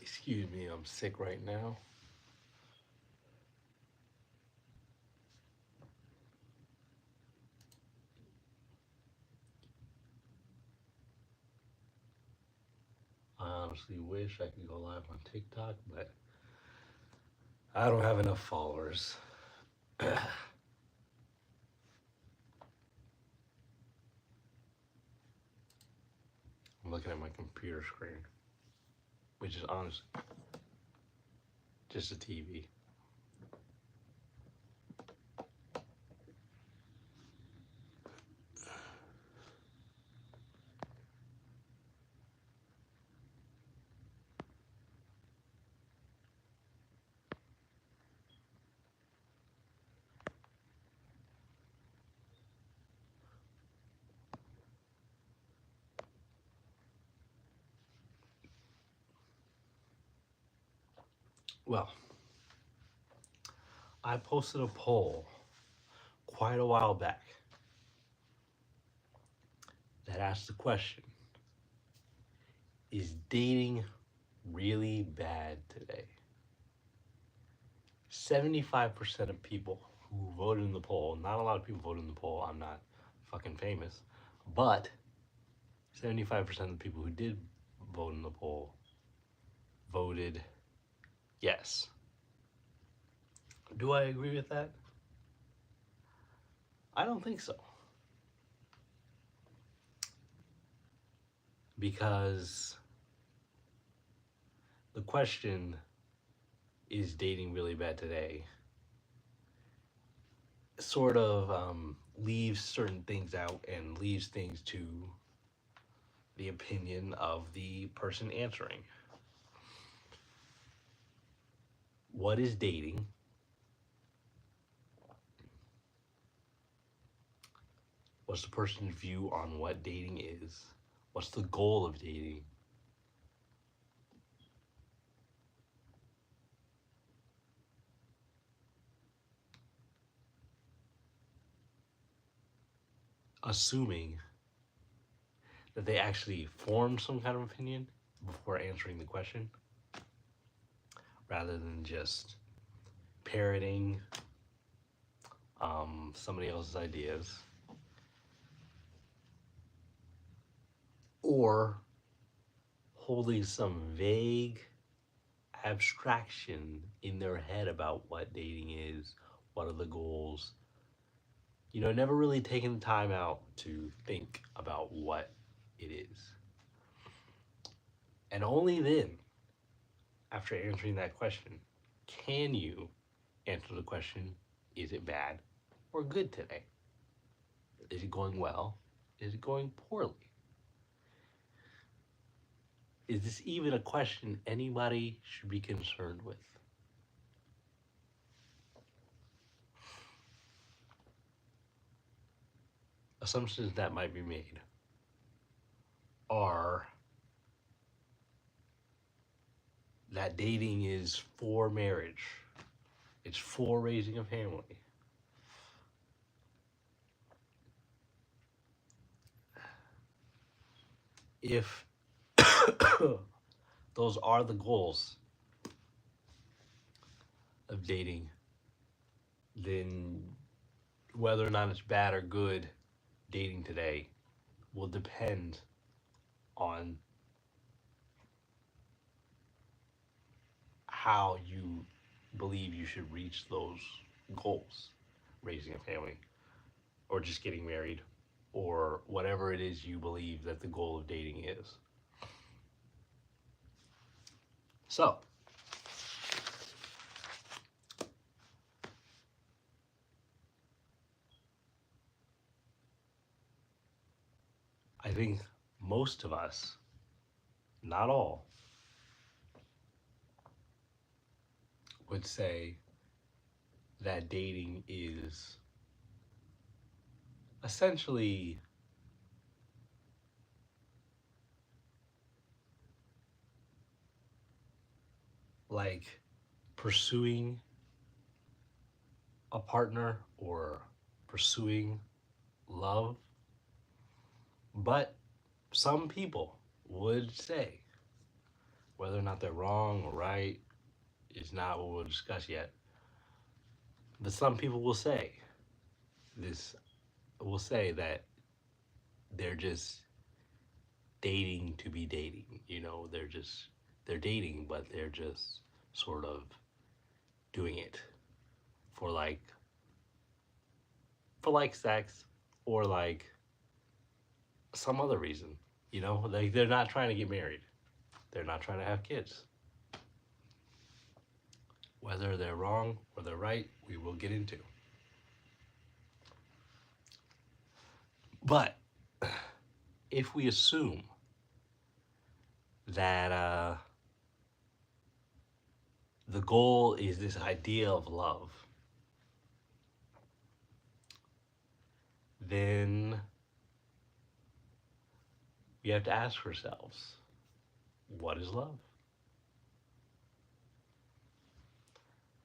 Excuse me, I'm sick right now. I honestly wish I could go live on TikTok, but I don't have enough followers. I'm looking at my computer screen, which is honestly just a TV. Well, I posted a poll quite a while back that asked the question: is dating really bad today? 75% of people who voted in the poll, not a lot of people voted in the poll, I'm not fucking famous, but 75% of the people who did vote in the poll voted yes. Do I agree with that? I don't think so. Because the question, is dating really bad today, sort of leaves certain things out and leaves things to the opinion of the person answering. What is dating? What's the person's view on what dating is? What's the goal of dating? Assuming that they actually formed some kind of opinion before answering the question, rather than just parroting somebody else's ideas, or holding some vague abstraction in their head about what dating is, what are the goals. Never really taking the time out to think about what it is. And only then, after answering that question, can you answer the question, is it bad or good today? Is it going well? Is it going poorly? Is this even a question anybody should be concerned with? Assumptions that might be made are that dating is for marriage, it's for raising a family. If those are the goals of dating, then whether or not it's bad or good dating today will depend on how you believe you should reach those goals, raising a family, or just getting married, or whatever it is you believe that the goal of dating is. So, I think most of us, not all, would say that dating is essentially like pursuing a partner or pursuing love. But some people would say, whether or not they're wrong or right is not what we'll discuss yet. But some people will say this, will say that they're just dating to be dating. They're dating, but they're just sort of doing it for like sex or like some other reason. They're not trying to get married. They're not trying to have kids. Whether they're wrong or they're right, we will get into. But if we assume that the goal is this idea of love, then we have to ask ourselves, what is love?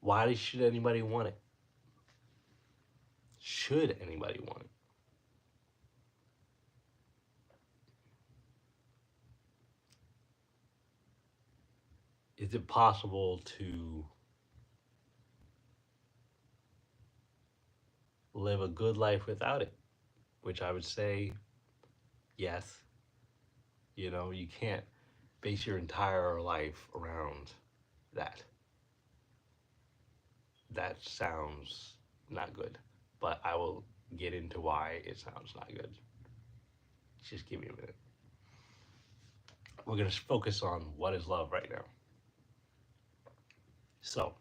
Why should anybody want it? Should anybody want it? Is it possible to live a good life without it? Which I would say, yes. You can't base your entire life around that. That sounds not good, but I will get into why it sounds not good. Just give me a minute. We're going to focus on what is love right now. So,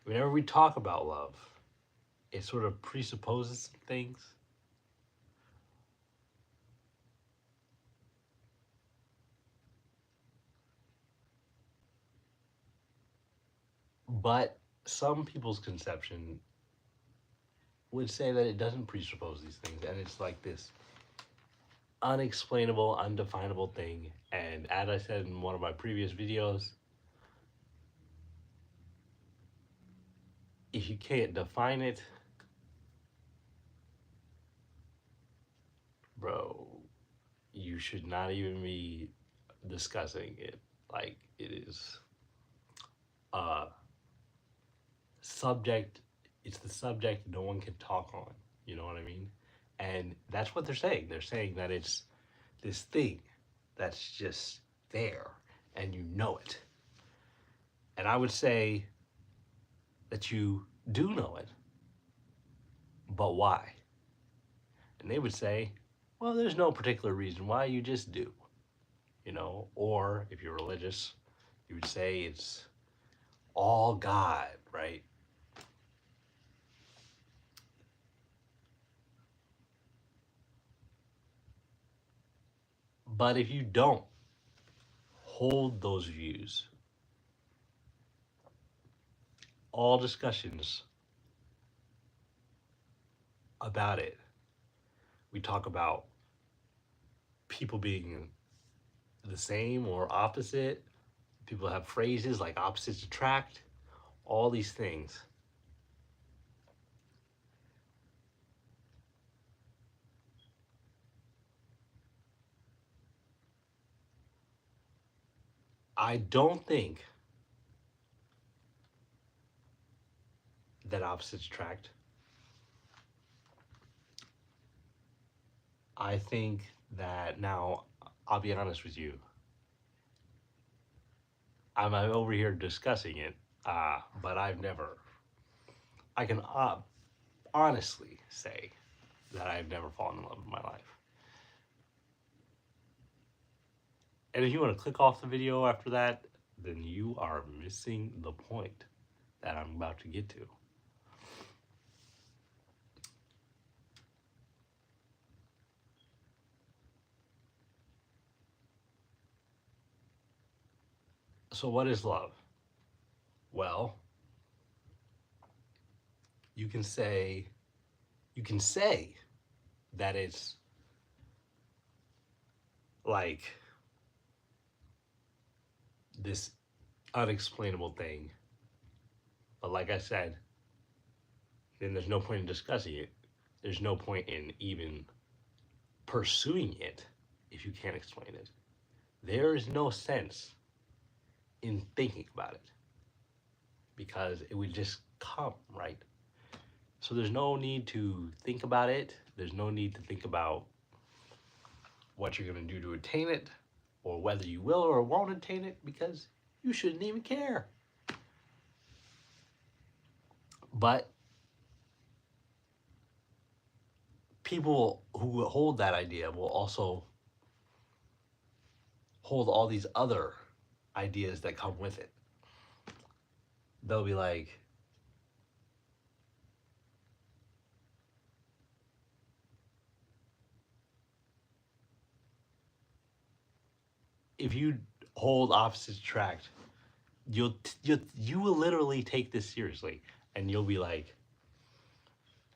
whenever we talk about love, it sort of presupposes some things. But some people's conception would say that it doesn't presuppose these things, and it's like this unexplainable, undefinable thing. And as I said in one of my previous videos, if you can't define it, bro, you should not even be discussing it. Like, it is a subject, it's the subject no one can talk on. You know what I mean? And that's what they're saying. They're saying that it's this thing that's just there and you know it. And I would say that you do know it, but why? And they would say, well, there's no particular reason why, you just do. Or if you're religious, you would say it's all God, right? But if you don't hold those views, all discussions about it, we talk about people being the same or opposite. People have phrases like opposites attract, all these things. I don't think that opposites attract. I think that, now, I'll be honest with you. I'm over here discussing it, but I can honestly say that I've never fallen in love in my life. And if you want to click off the video after that, then you are missing the point that I'm about to get to. So, what is love? Well, you can say you can say that it's like this unexplainable thing. But like I said, then there's no point in discussing it. There's no point in even pursuing it if you can't explain it. There is no sense in thinking about it because it would just come, right? So there's no need to think about it. There's no need to think about what you're going to do to attain it or whether you will or won't attain it because you shouldn't even care. But people who hold that idea will also hold all these other ideas that come with it. They'll be like, if you hold opposites attract, you will literally take this seriously, and you'll be like,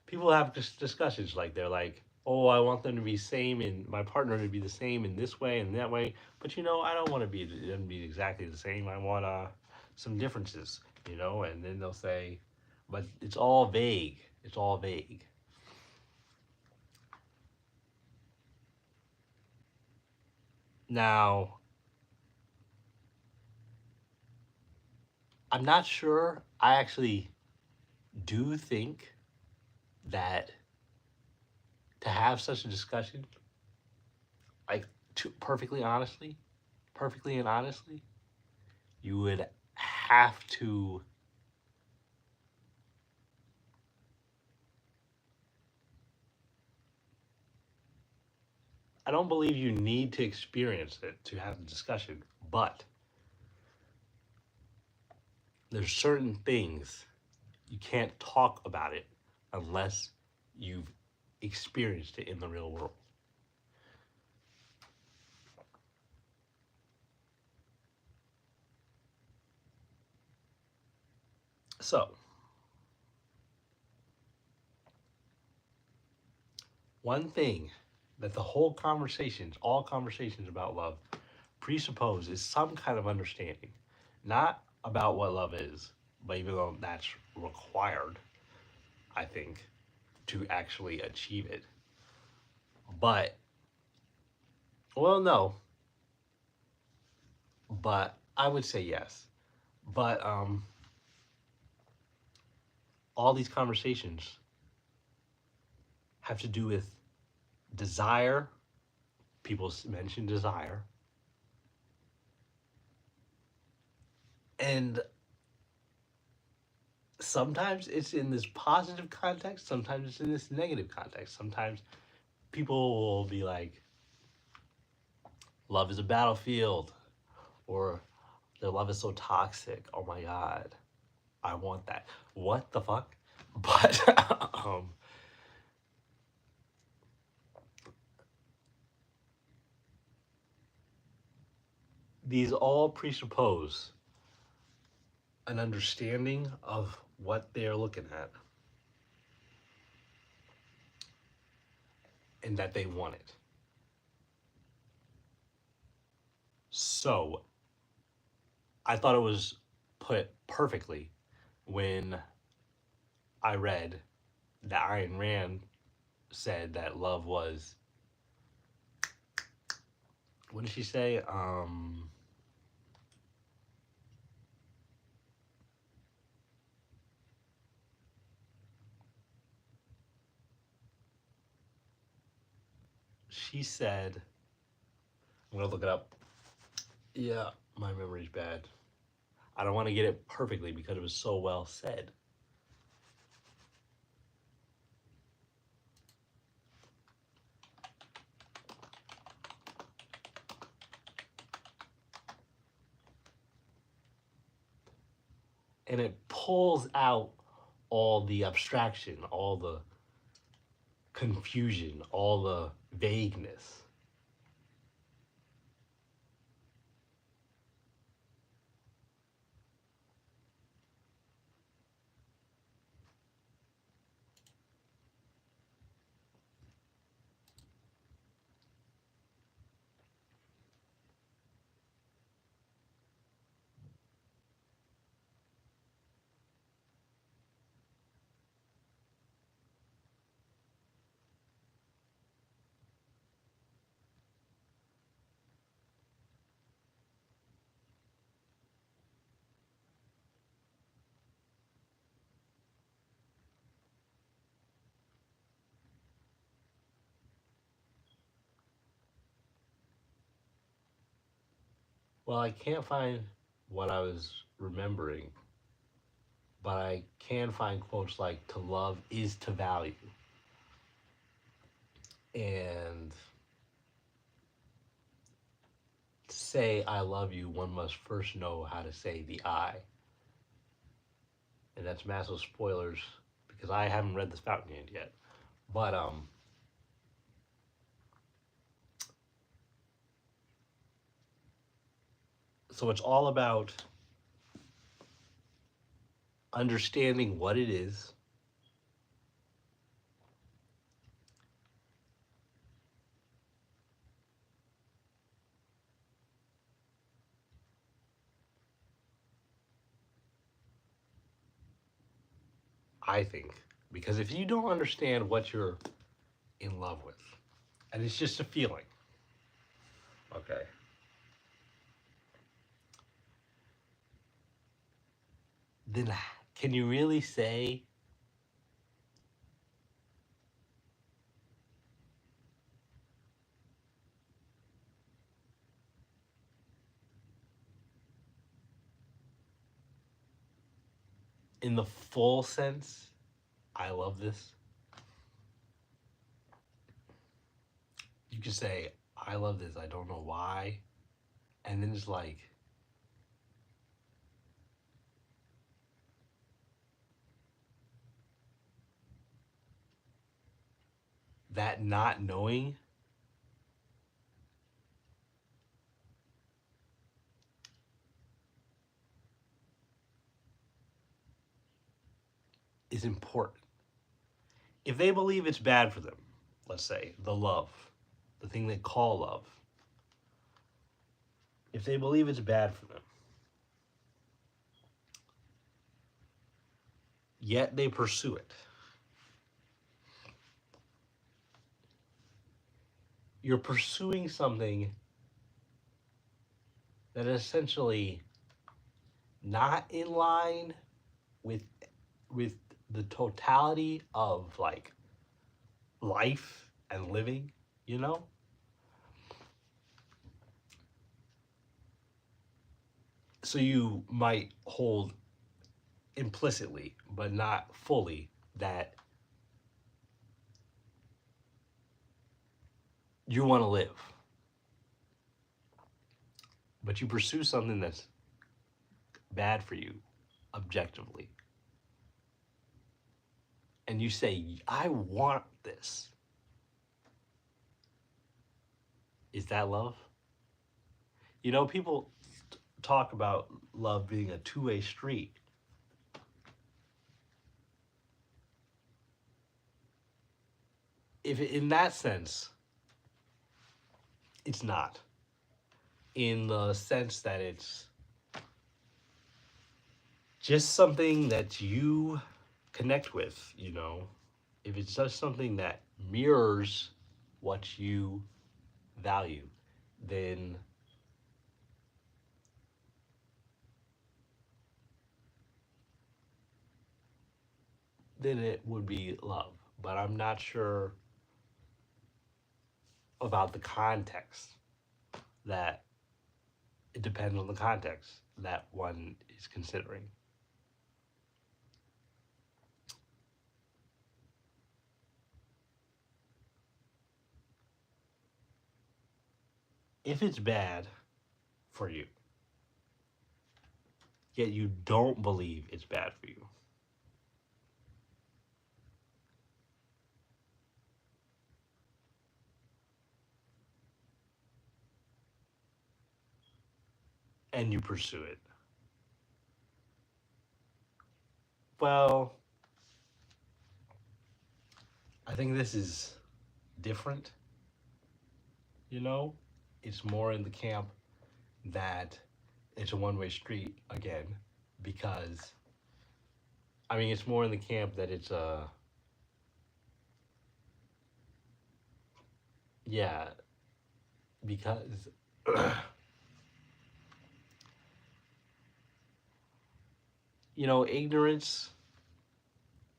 people have discussions like they're like, oh, I want them to be same and my partner to be the same in this way and that way, but I don't want to be them to be exactly the same. I want some differences, and then they'll say, but it's all vague. It's all vague. Now, I'm not sure. I actually do think that to have such a discussion, like perfectly and honestly, you would have to I don't believe you need to experience it to have the discussion, but there's certain things you can't talk about it unless you've experienced it in the real world. So, one thing that the whole conversations, all conversations about love, presuppose is some kind of understanding, not about what love is, but even though that's required, I think, to actually achieve it. But, well, no, but I would say yes. But all these conversations have to do with desire. People mention desire. And sometimes it's in this positive context, sometimes it's in this negative context. Sometimes people will be like, love is a battlefield, or their love is so toxic. Oh my God, I want that. What the fuck? But these all presuppose an understanding of what they're looking at and that they want it. So I thought it was put perfectly when I read that Ayn Rand said that love was, what did she say? She said, I'm gonna look it up. Yeah, my memory's bad. I don't want to get it perfectly because it was so well said. And it pulls out all the abstraction, all the confusion, all the vagueness. Well, I can't find what I was remembering, but I can find quotes like to love is to value. And to say I love you, one must first know how to say the I. And that's massive spoilers because I haven't read this Fountain Hand yet. But so it's all about understanding what it is, I think. Because if you don't understand what you're in love with, and it's just a feeling, okay, then can you really say in the full sense, I love this? You can say, I love this, I don't know why. And then it's like, that not knowing is important. If they believe it's bad for them, let's say the love, the thing they call love, if they believe it's bad for them, yet they pursue it, you're pursuing something that is essentially not in line with with the totality of like life and living, you know? So you might hold implicitly, but not fully, that you want to live. But you pursue something that's bad for you objectively. And you say, I want this. Is that love? You know, people talk about love being a two-way street. If in that sense, it's not. In the sense that it's just something that you connect with, you know. If it's just something that mirrors what you value, then it would be love. But I'm not sure about the context. That it depends on the context. that one is considering. If it's bad for you, yet you don't believe it's bad for you, and you pursue it, well, I think this is different, you know? It's more in the camp that it's a one way street again, because, I mean, it's more in the camp that it's a, yeah, because, ignorance,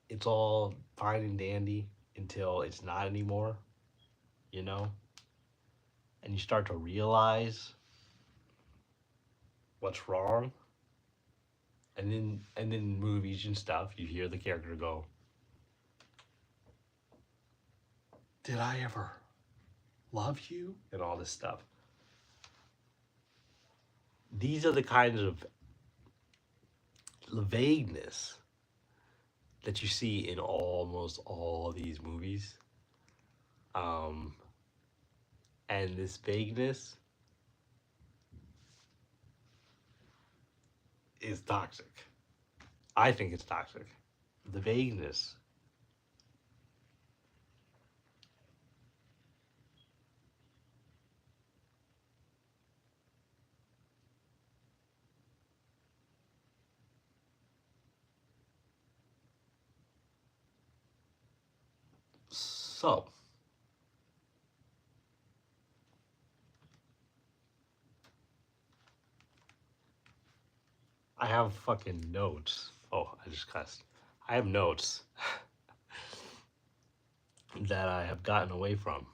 it's all fine and dandy until it's not anymore, you know? And you start to realize what's wrong. And then movies and stuff, you hear the character go, "Did I ever love you?" and all this stuff. These are the kinds of vagueness that you see in almost all these movies. Um, and this vagueness is toxic. I think it's toxic. The vagueness. So, I have fucking notes. Oh, I just cussed. I have notes that I have gotten away from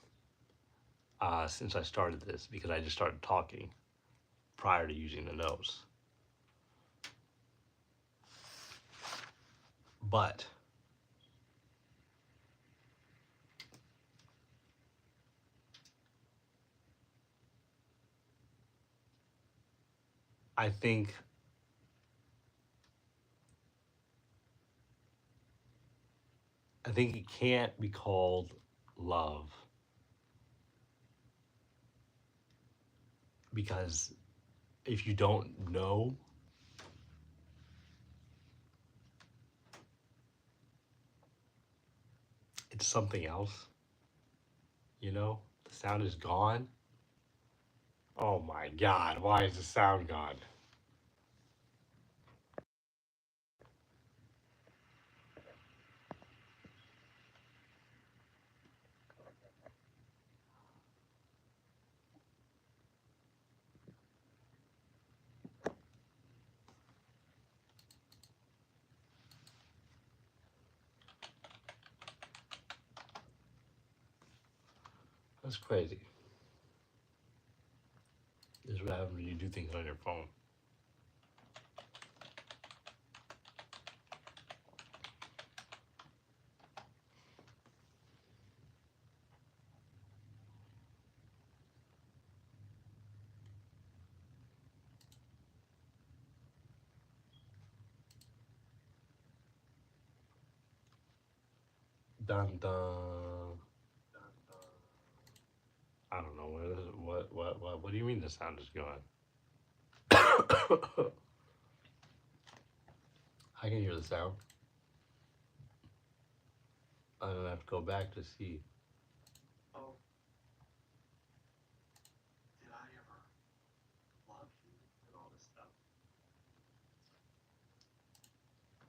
since I started this because I just started talking prior to using the notes. But I think it can't be called love because if you don't know, it's something else. The sound is gone. Oh my god, why is the sound gone? That's crazy. This is what happens when you do things on your phone. Dun dun. I don't know what do you mean the sound is gone? I can hear the sound. I don't have to go back to see. Oh, did I ever love you and all this stuff?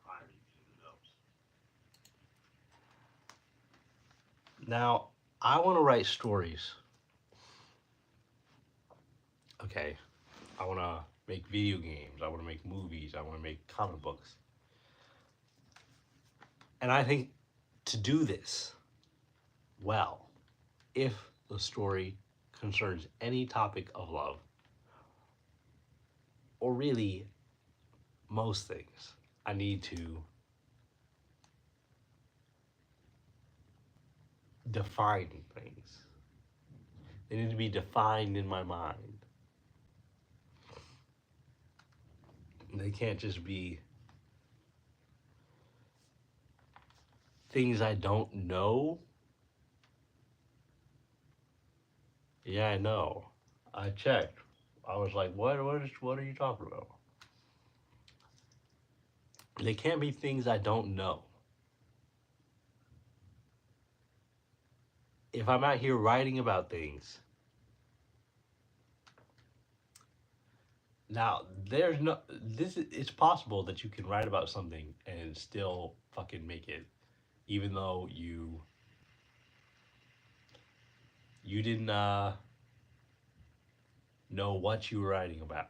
Prior to using the notes. Now, I want to write stories. Okay. I want to make video games. I want to make movies. I want to make comic books. And I think to do this well, if the story concerns any topic of love or really most things, I need to define things. They need to be defined in my mind. They can't just be things I don't know. Yeah, I know. I checked. I was like, what are you talking about? They can't be things I don't know. If I'm out here writing about things, now there's no it's possible that you can write about something and still fucking make it, even though you didn't know what you were writing about.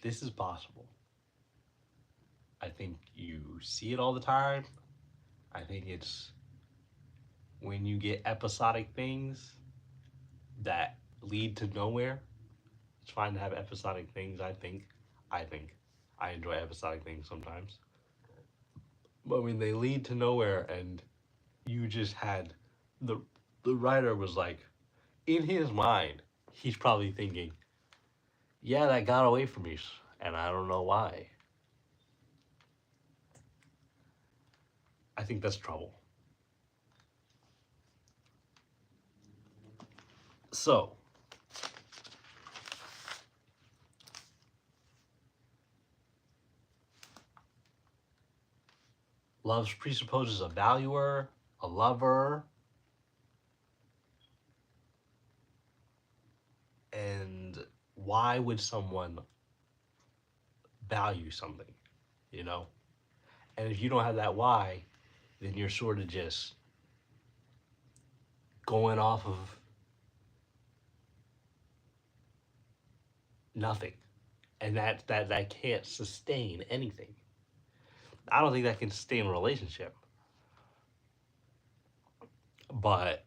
This is possible. I think you see it all the time. I think it's when you get episodic things that lead to nowhere. It's fine to have episodic things, I think. I think. I enjoy episodic things sometimes. But when they lead to nowhere and you just had the the writer was like, in his mind, he's probably thinking, yeah, that got away from me and I don't know why. I think that's trouble. So, love presupposes a valuer, a lover, and why would someone value something, you know? And if you don't have that why, then you're sort of just going off of nothing. And that can't sustain anything. I don't think that can sustain a relationship. But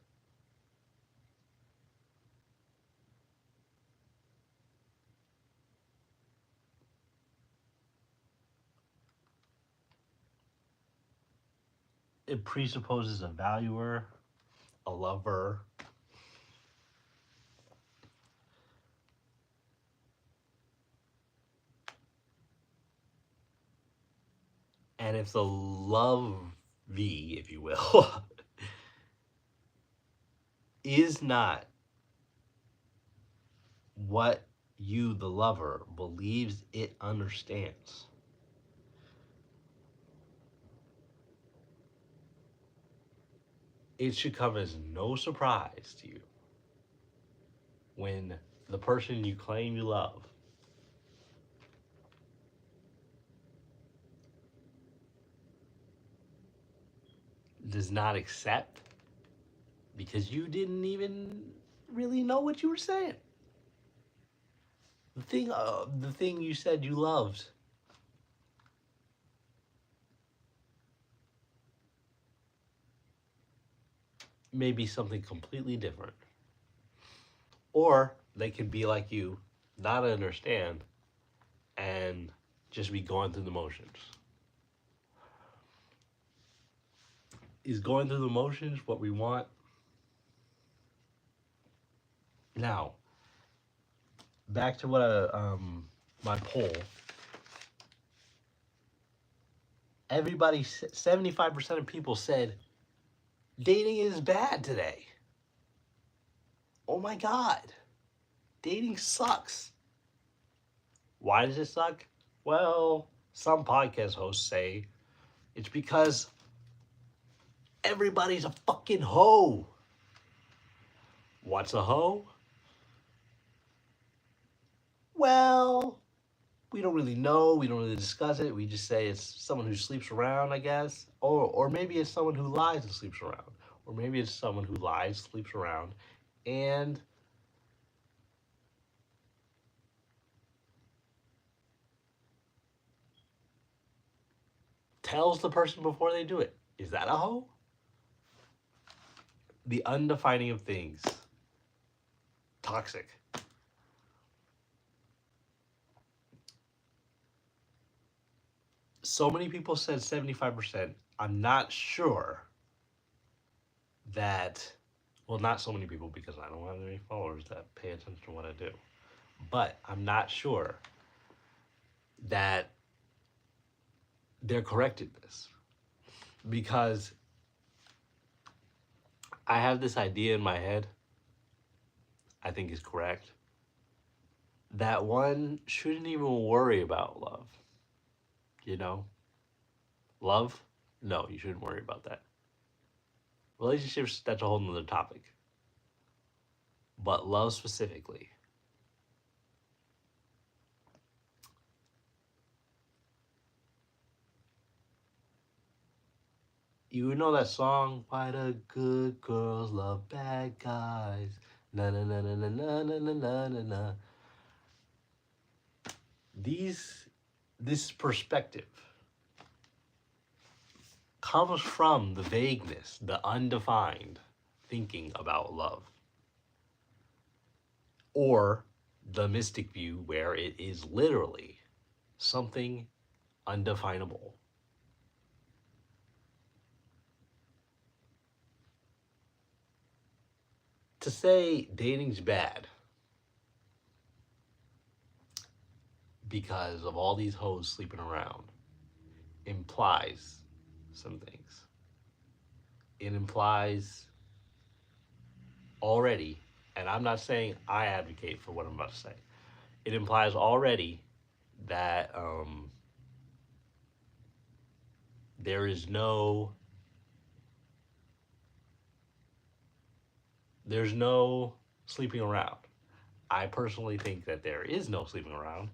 it presupposes a valuer, a lover, and if the lovey, if you will, is not what you, the lover, believes it understands, it should come as no surprise to you when the person you claim you love does not accept because you didn't even really know what you were saying. The thing you said you loved, may be something completely different. Or they could be like you, not understand, and just be going through the motions. Is going through the motions what we want? Now, back to what my poll. Everybody, 75% of people said dating is bad today. Oh my God, dating sucks. Why does it suck? Well, some podcast hosts say it's because everybody's a fucking hoe. What's a hoe? Well, we don't really know. We don't really discuss it. We just say it's someone who sleeps around, I guess. Or maybe it's someone who lies and sleeps around. Or maybe it's someone who lies, sleeps around, and tells the person before they do it. Is that a hoe? The undefining of things. Toxic. So many people said 75%. I'm not sure that, well, not so many people because I don't have any followers that pay attention to what I do. But I'm not sure that they're correct in this because I have this idea in my head, I think is correct, that one shouldn't even worry about love. You know? Love? No, you shouldn't worry about that. Relationships, that's a whole nother topic. But love specifically. You know that song, Why Do Good Girls Love Bad Guys? Na na na na na na na na na na na. This perspective comes from the vagueness, the undefined thinking about love. Or the mystic view where it is literally something undefinable. To say dating's bad because of all these hoes sleeping around implies some things. It implies already, and I'm not saying I advocate for what I'm about to say, it implies already that there is no, there's no sleeping around. I personally think that there is no sleeping around,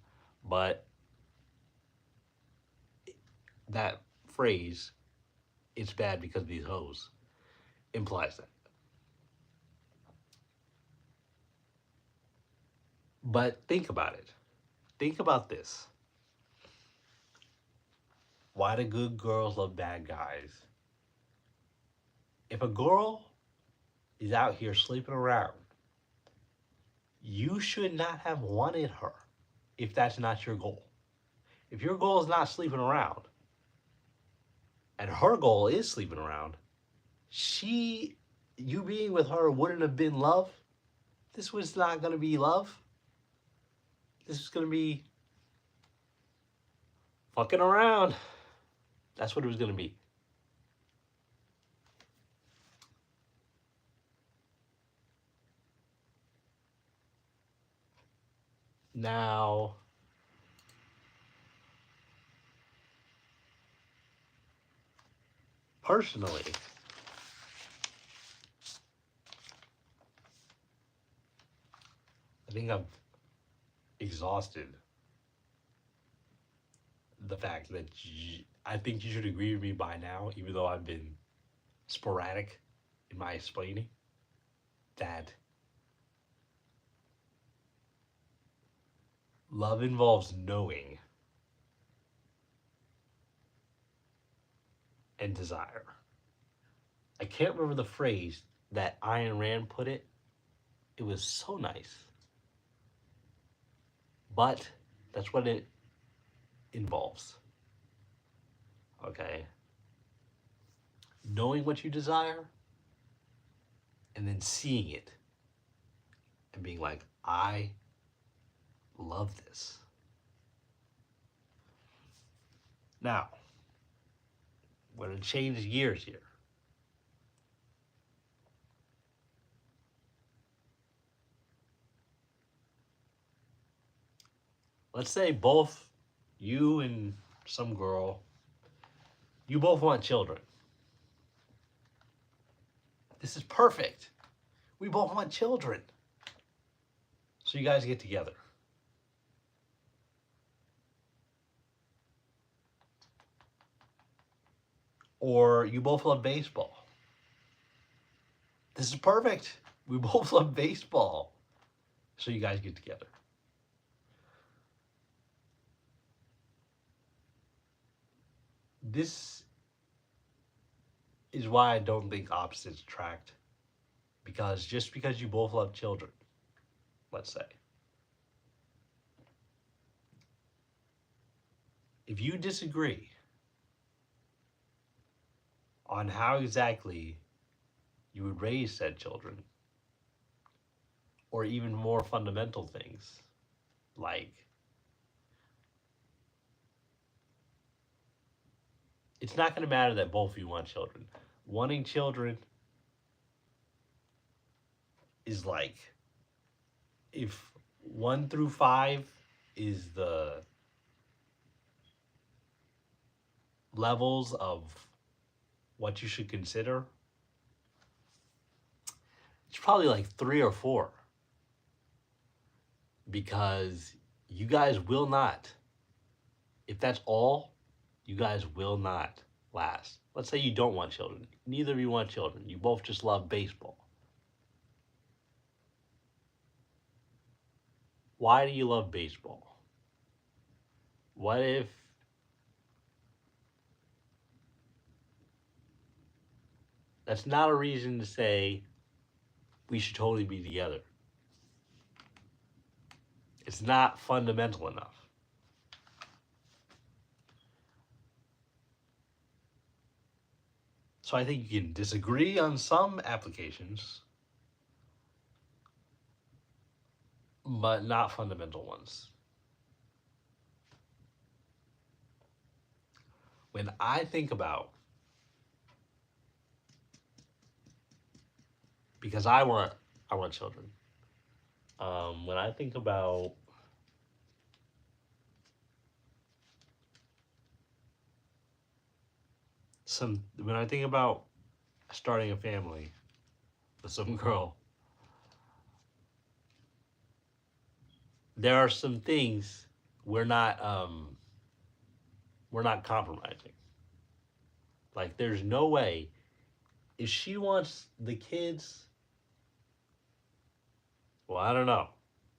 but that phrase, it's bad because of these hoes, implies that. But think about it. Think about this. Why do good girls love bad guys? If a girl is out here sleeping around, you should not have wanted her if that's not your goal. If your goal is not sleeping around and her goal is sleeping around, you being with her wouldn't have been love. This was not going to be love. This was going to be fucking around. That's what it was going to be. Now, personally, I think I've exhausted the fact that I think you should agree with me by now, even though I've been sporadic in my explaining, that love involves knowing and desire. I can't remember the phrase that Ayn Rand put it. It was so nice. But that's what it involves. Okay? Knowing what you desire and then seeing it and being like, I love this. Now, we're going to change gears here. Let's say both you and some girl, you both want children. This is perfect. We both want children. So you guys get together. Or you both love baseball. This is perfect. We both love baseball. So you guys get together. This is why I don't think opposites attract. Because just because you both love children, let's say, if you disagree on how exactly you would raise said children, or even more fundamental things like it's not going to matter that both of you want children. Wanting children is like if 1 through 5 is the levels of what you should consider, it's probably like 3 or 4 because you guys will not, if that's all, you guys will not last. Let's say you don't want children. Neither of you want children. You both just love baseball. Why do you love baseball? What if that's not a reason to say we should totally be together? It's not fundamental enough. So I think you can disagree on some applications, but not fundamental ones. When I think about, because I want children. When I think about when I think about starting a family with some girl, there are some things we're not compromising. Like there's no way if she wants the kids, well, I don't know.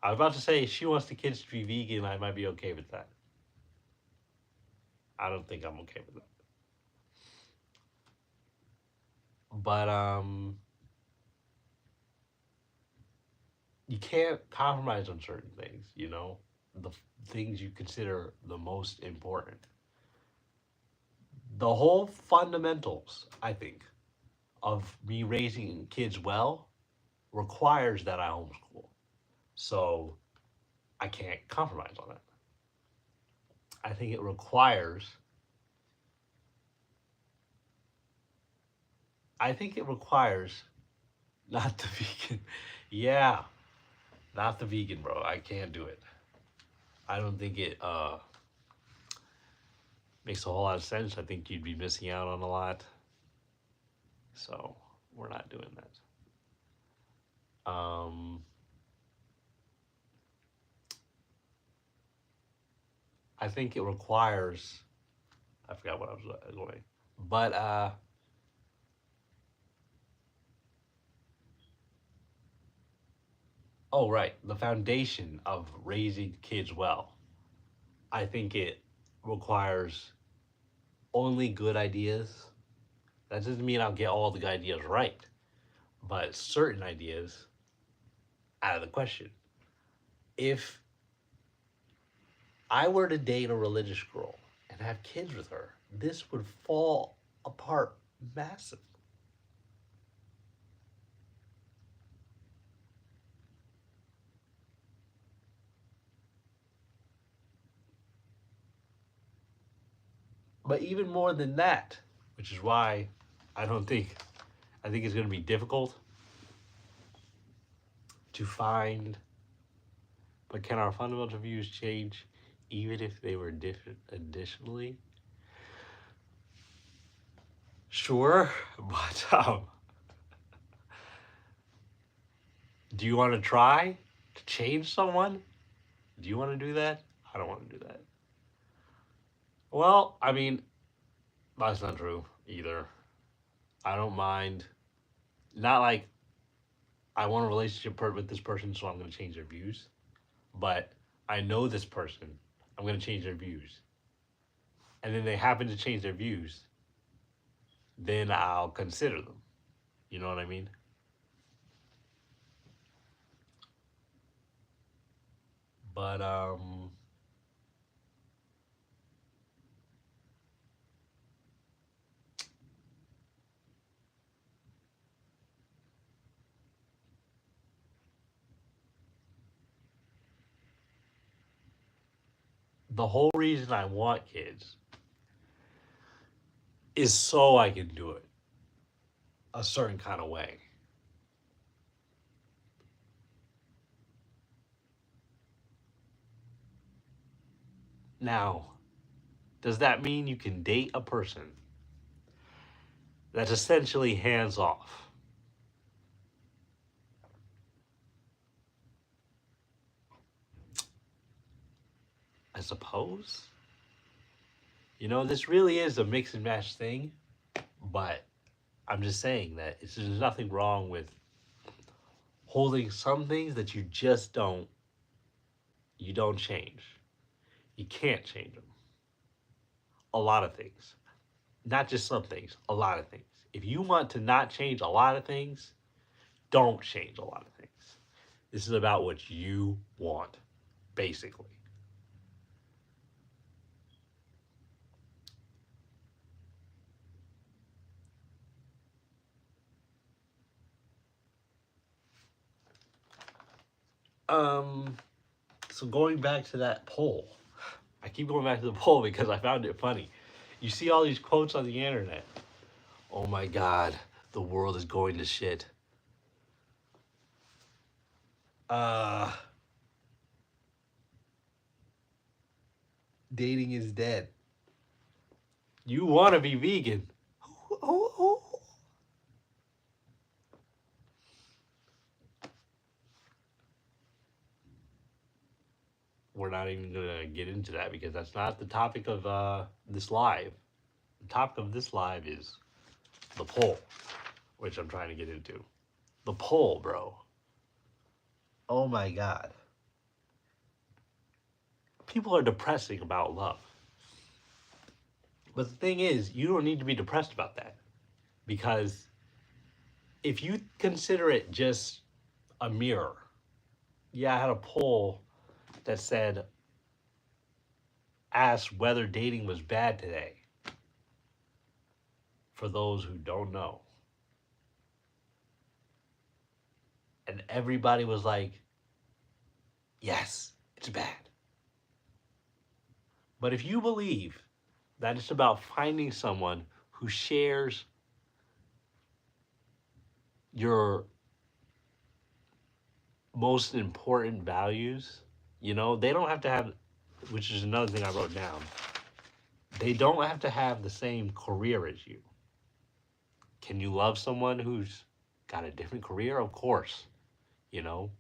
I was about to say if she wants the kids to be vegan, I might be okay with that. I don't think I'm okay with that. But you can't compromise on certain things, you know? The things you consider the most important. The whole fundamentals, I think, of me raising kids well requires that I homeschool. So I can't compromise on it. I think it requires not the vegan. Yeah, not the vegan, bro. I can't do it. I don't think it makes a whole lot of sense. I think you'd be missing out on a lot. So we're not doing that. I think it requires, I forgot what I was going, but oh right, the foundation of raising kids well. I think it requires only good ideas. That doesn't mean I'll get all the good ideas right, but certain ideas out of the question. If I were to date a religious girl and have kids with her, this would fall apart massively. But even more than that, which is why I think it's going to be difficult to find. But can our fundamental views change even if they were different additionally? Sure, but do you want to try to change someone? Do you want to do that? I don't want to do that. Well, I mean, that's not true either. I don't mind. Not like I want a relationship with this person, so I'm going to change their views. But I know this person, I'm going to change their views. And then they happen to change their views, then I'll consider them. You know what I mean? But The whole reason I want kids is so I can do it a certain kind of way. Now, does that mean you can date a person that's essentially hands off? I suppose. You know, this really is a mix and match thing, but I'm just saying that there's nothing wrong with holding some things that you don't change. You can't change them. A lot of things. Not just some things, a lot of things. If you want to not change a lot of things, don't change a lot of things. This is about what you want, basically. Um, so going back to that poll, I keep going back to the poll because I found it funny. You see all these quotes on the internet. Oh my God, the world is going to shit. Uh, Dating is dead. You want to be vegan. Who? We're not even going to get into that because that's not the topic of this live. The topic of this live is the poll, which I'm trying to get into. The poll, bro. Oh my God. People are depressing about love. But the thing is, you don't need to be depressed about that. Because if you consider it just a mirror, yeah, I had a poll that said, asked whether dating was bad today. For those who don't know. And everybody was like, yes, it's bad. But if you believe that it's about finding someone who shares your most important values, you know, they don't have to have, which is another thing I wrote down, they don't have to have the same career as you. Can you love someone who's got a different career? Of course, you know,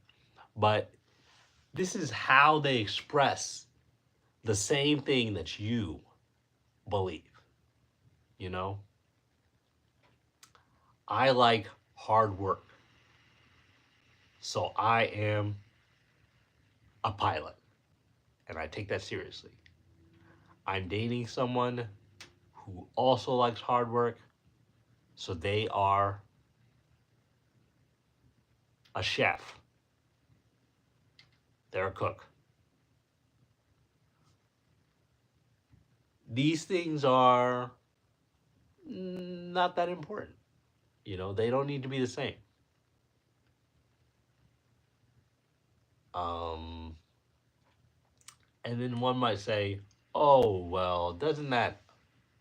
but this is how they express the same thing that you believe, you know? I like hard work. So I am a pilot, and I take that seriously. I'm dating someone who also likes hard work, so they are a chef. They're a cook. These things are not that important. You know, they don't need to be the same. Um, and then one might say, oh, well, doesn't that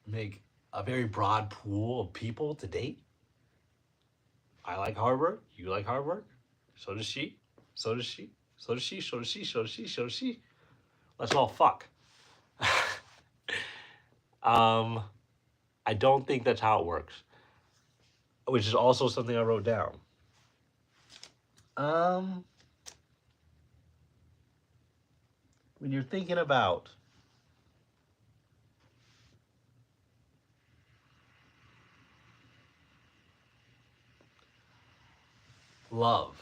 make a very broad pool of people to date? I like hard work. You like hard work. So does she. So does she. So does she. So does she. So does she. So does she. Let's all fuck. um, I don't think that's how it works. Which is also something I wrote down. Um, when you're thinking about love,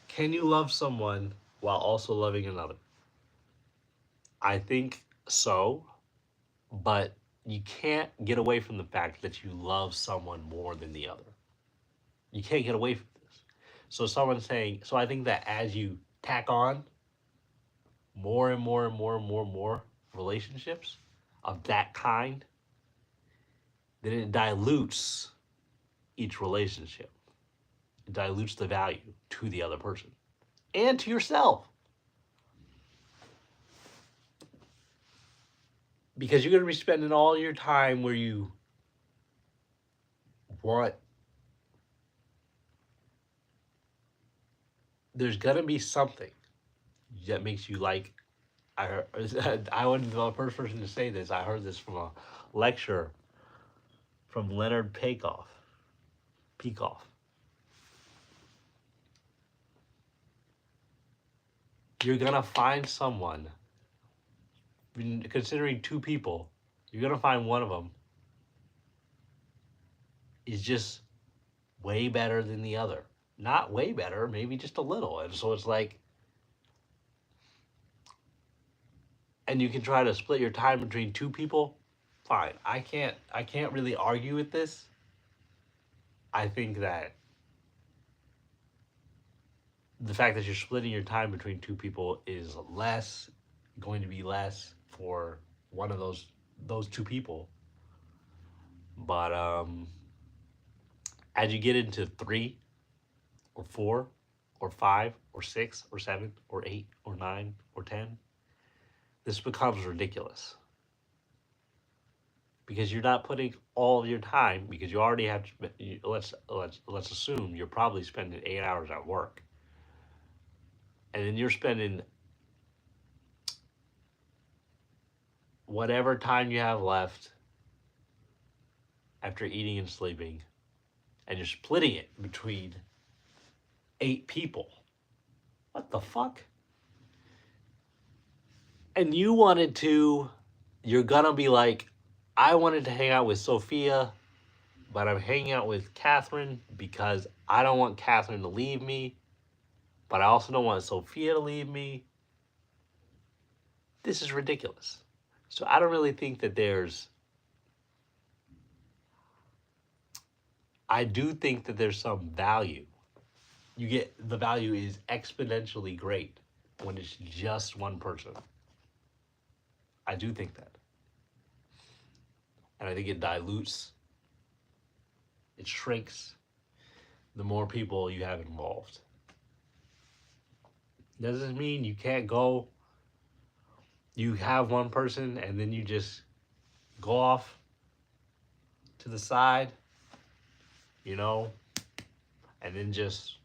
can you love someone while also loving another? I think so, but you can't get away from the fact that you love someone more than the other. You can't get away from this. So someone's saying, so I think that as you tack on more and more and more and more and more relationships of that kind, then it dilutes each relationship. It dilutes the value to the other person and to yourself. Because you're going to be spending all your time where you want. There's going to be something that makes you like. I wasn't the first person to say this. I heard this from a lecture from Leonard Peikoff. Peikoff. You're gonna find someone. Considering two people, you're gonna find one of them is just way better than the other. Not way better, maybe just a little. And so it's like, and you can try to split your time between two people. Fine. I can't really argue with this. I think that the fact that you're splitting your time between two people is less going to be less for one of those two people. But as you get into three or four or five or six or seven or eight or nine or 10, this becomes ridiculous because you're not putting all of your time because you already have to. Let's assume you're probably spending 8 hours at work, and then you're spending whatever time you have left after eating and sleeping, and you're splitting it between 8 people. What the fuck? And you wanted to, you're gonna be like, I wanted to hang out with Sophia, but I'm hanging out with Catherine because I don't want Catherine to leave me, but I also don't want Sophia to leave me. This is ridiculous. So I don't really think that I do think that there's some value. You get the value is exponentially great when it's just one person. I do think that. And I think it dilutes, it shrinks the more people you have involved. Doesn't mean you can't go, you have one person and then you just go off to the side, you know, and then just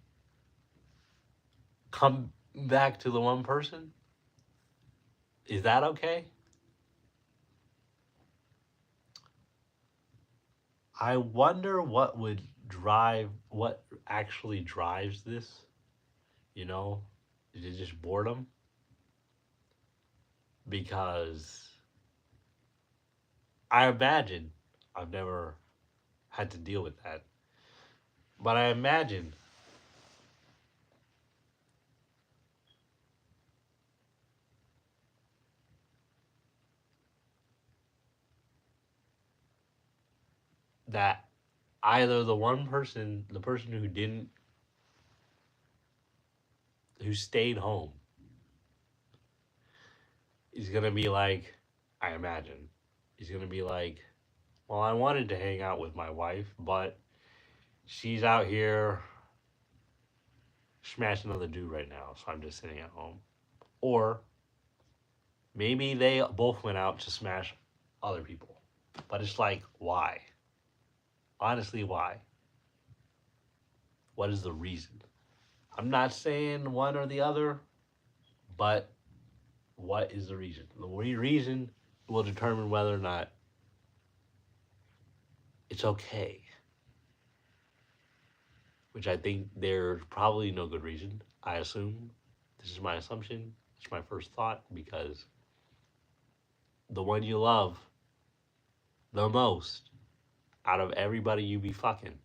come back to the one person. Is that okay? I wonder what actually drives this, you know? Is it just boredom? Because I imagine, I've never had to deal with that, but I imagine that either the person who stayed home, is gonna be like, I imagine, he's gonna be like, well, I wanted to hang out with my wife, but she's out here smashing another dude right now, so I'm just sitting at home. Or maybe they both went out to smash other people. But it's like, why? Honestly, why? What is the reason? I'm not saying one or the other, but what is the reason? The reason will determine whether or not it's okay. Which I think there's probably no good reason. I assume. This is my assumption. It's my first thought because the one you love the most out of everybody you be fucking,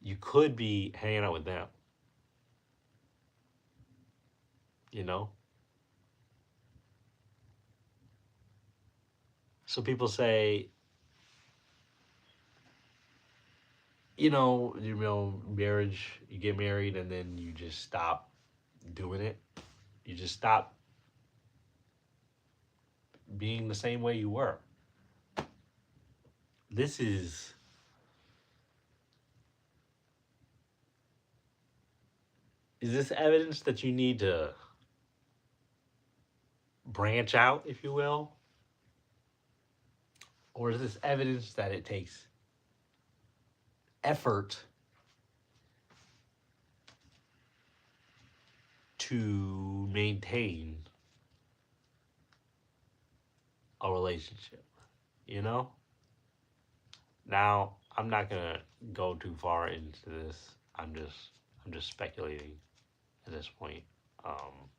you could be hanging out with them. You know? So people say, marriage, you get married and then you just stop doing it. You just stop being the same way you were. This is this evidence that you need to branch out, if you will? Or is this evidence that it takes effort to maintain a relationship? You know? Now, I'm not gonna go too far into this. I'm just speculating at this point. Um,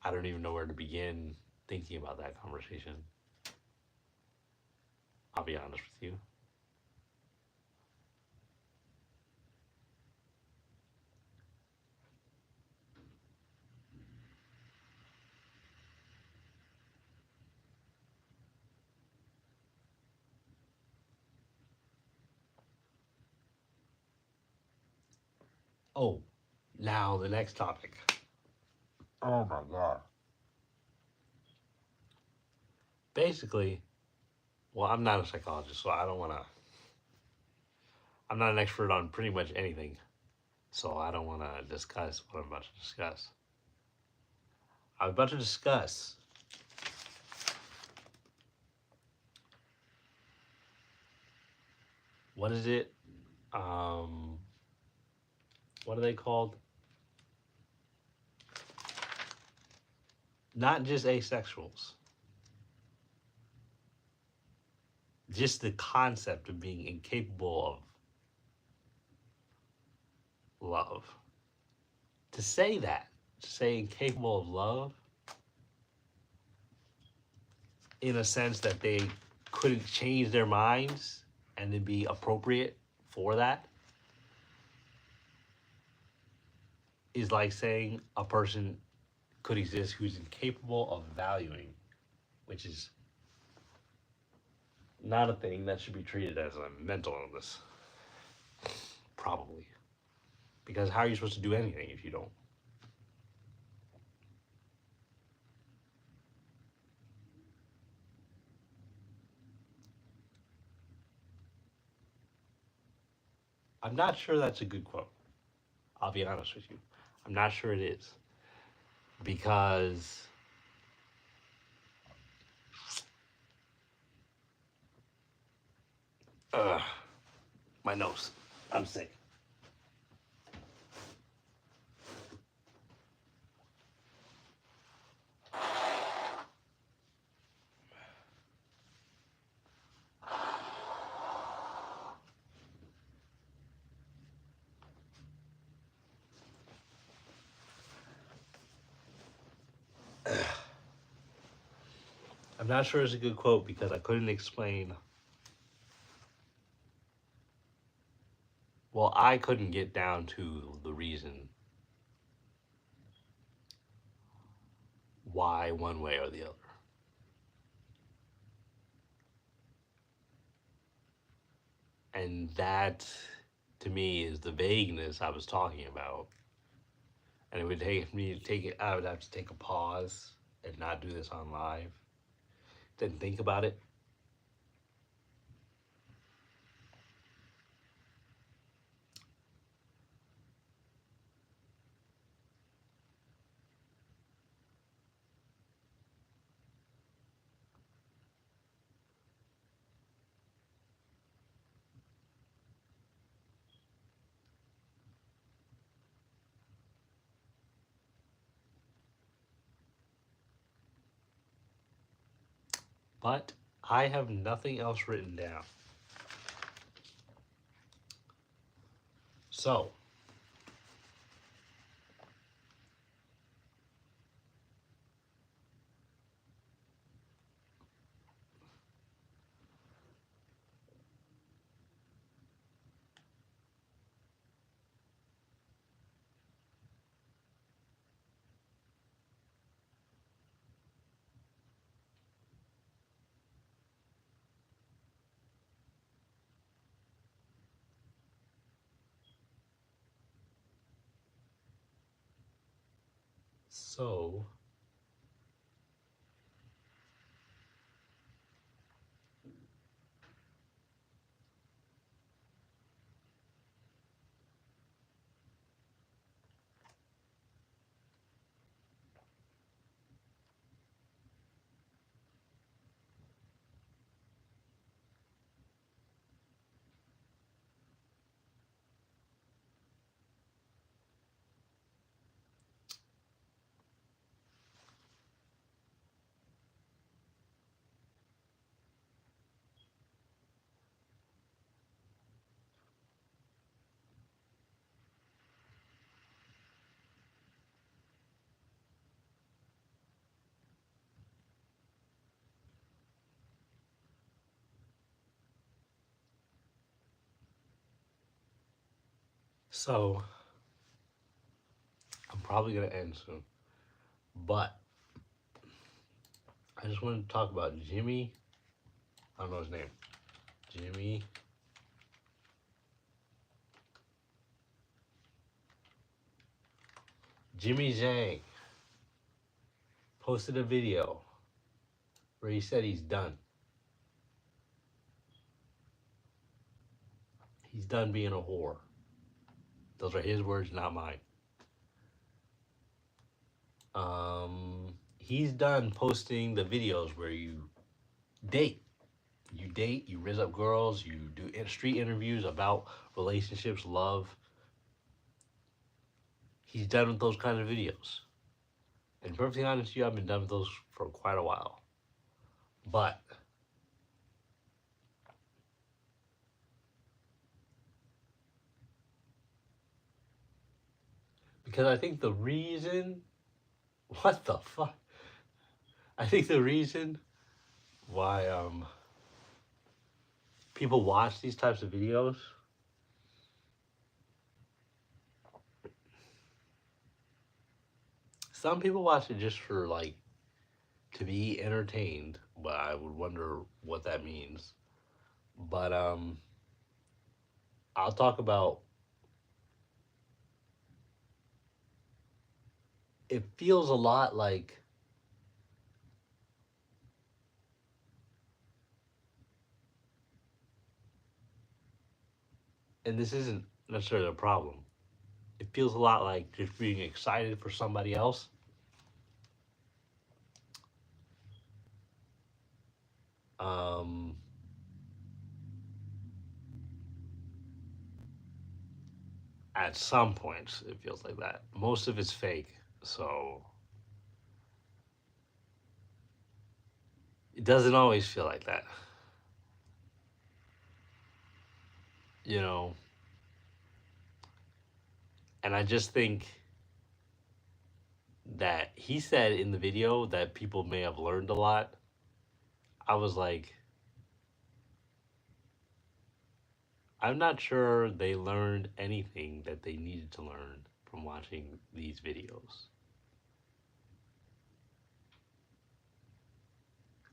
I don't even know where to begin thinking about that conversation. I'll be honest with you. Oh, now the next topic. Oh my god. Basically, well, I'm not a psychologist, so I don't want to. I'm not an expert on pretty much anything, so I don't want to discuss what I'm about to discuss. I'm about to discuss what is it? Um, what are they called? Not just asexuals, just the concept of being incapable of love. To say that, to say incapable of love, in a sense that they couldn't change their minds and then be appropriate for that, is like saying a person could exist who's incapable of valuing, which is not a thing that should be treated as a mental illness, probably. Because how are you supposed to do anything if you don't? I'm not sure that's a good quote. I'll be honest with you. I'm not sure it is. Because uh, my nose. I'm sick. I'm not sure it's a good quote because I couldn't explain. Well, I couldn't get down to the reason why one way or the other. And that, to me, is the vagueness I was talking about. And it would take me to take it, I would have to take a pause and not do this on live. Then think about it. But I have nothing else written down. So, so, So I'm probably gonna end soon, but I just wanted to talk about Jimmy. I don't know his name. Jimmy Zhang posted a video where he said he's done. He's done being a whore. Those are his words, not mine. He's done posting the videos where you date. You date, you rizz up girls, you do street interviews about relationships, love. He's done with those kind of videos. And to be perfectly honest with you, I've been done with those for quite a while. But because I think the reason, what the fuck? I think the reason why people watch these types of videos, some people watch it just for like to be entertained, but I would wonder what that means. But I'll talk about, it feels a lot like and this isn't necessarily a problem. It feels a lot like just being excited for somebody else. Um, at some points, it feels like that. Most of it's fake, so it doesn't always feel like that. You know, and I just think that he said in the video that people may have learned a lot. I was like, I'm not sure they learned anything that they needed to learn from watching these videos.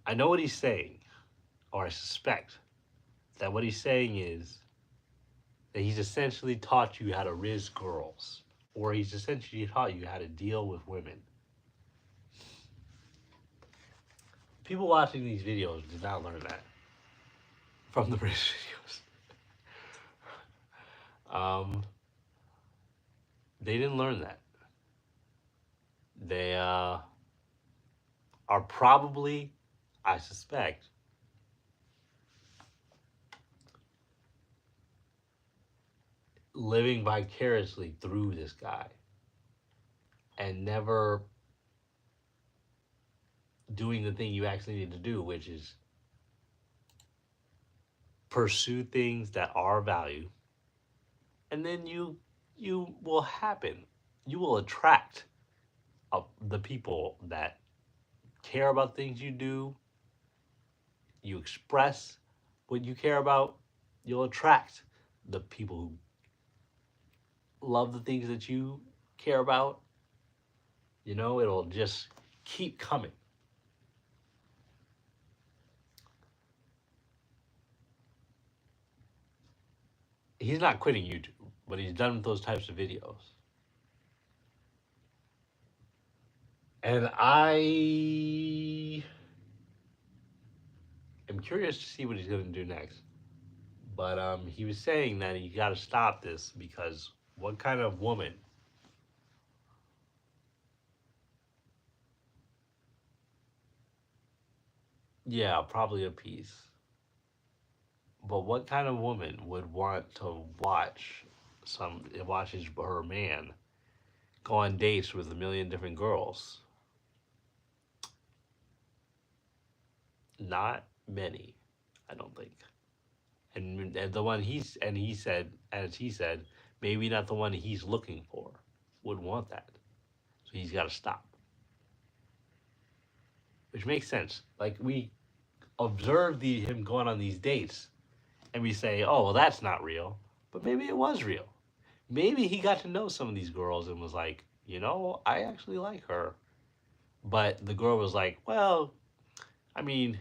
I know what he's saying, or I suspect that what he's saying is that he's essentially taught you how to riz girls, or he's essentially taught you how to deal with women. People watching these videos did not learn that from the riz videos. They didn't learn that. They are probably, I suspect, living vicariously through this guy and never doing the thing you actually need to do, which is pursue things that are value, and then you will happen. You will attract the people that care about things you do. You express what you care about. You'll attract the people who love the things that you care about. You know, it'll just keep coming. He's not quitting YouTube, but he's done with those types of videos. And I am curious to see what he's going to do next. But he was saying that you got to stop this because what kind of woman? Yeah, probably a piece. But what kind of woman would want to watches her man go on dates with a million different girls? Not many, I don't think. And the one he said, as he said, maybe not the one he's looking for would want that. So he's got to stop. Which makes sense. Like we observe him going on these dates and we say, "Oh, well that's not real." But maybe it was real. Maybe he got to know some of these girls and was like, you know, I actually like her. But the girl was like, well, I mean,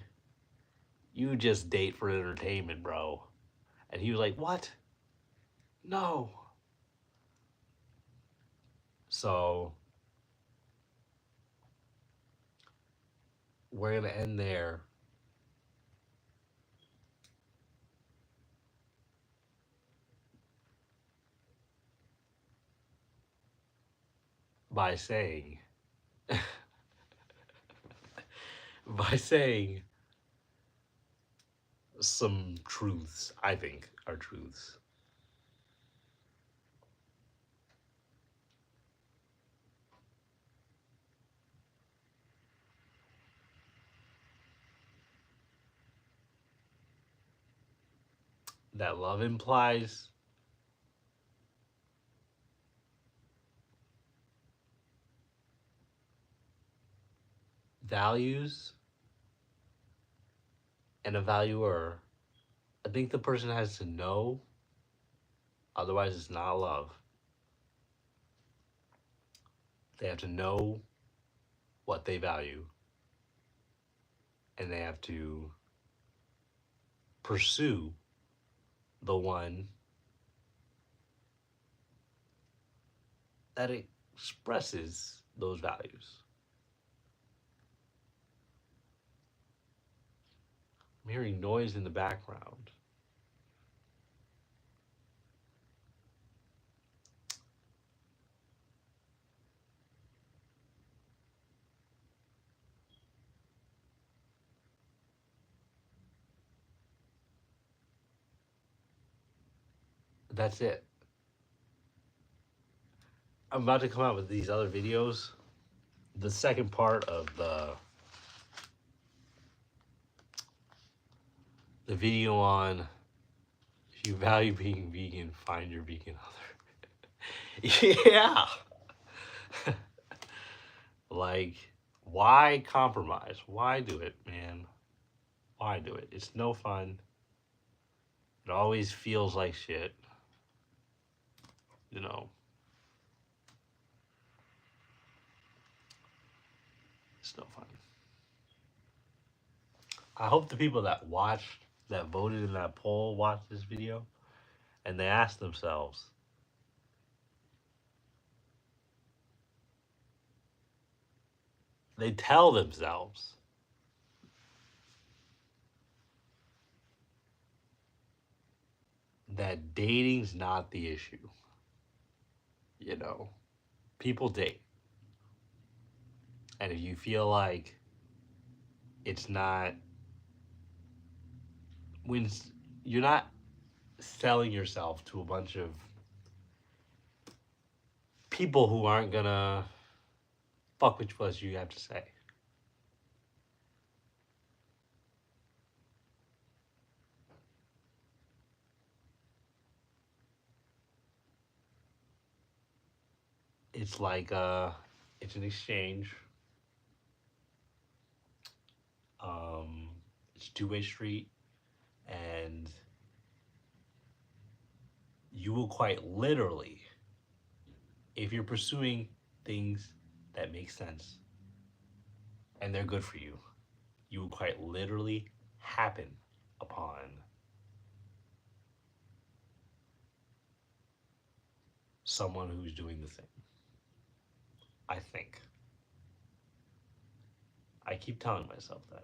you just date for entertainment, bro. And he was like, what? No. So we're going to end there by saying, by saying some truths, I think are truths. That love implies values and a valuer. I think the person has to know, otherwise, it's not love. They have to know what they value and they have to pursue the one that expresses those values. I'm hearing noise in the background. That's it. I'm about to come out with these other videos. The second part of the video on if you value being vegan, find your vegan other. Yeah. Like, why compromise? Why do it, man? Why do it? It's no fun. It always feels like shit. You know, it's no fun. I hope the people that watched, that voted in that poll, watched this video and they asked themselves, they tell themselves that dating's not the issue. You know, people date. And if you feel like it's not, when you're not selling yourself to a bunch of people who aren't gonna fuck with what you have to say. It's like it's an exchange. It's a two-way street, and you will quite literally, if you're pursuing things that make sense and they're good for you, you will quite literally happen upon someone who's doing the same. I think. I keep telling myself that.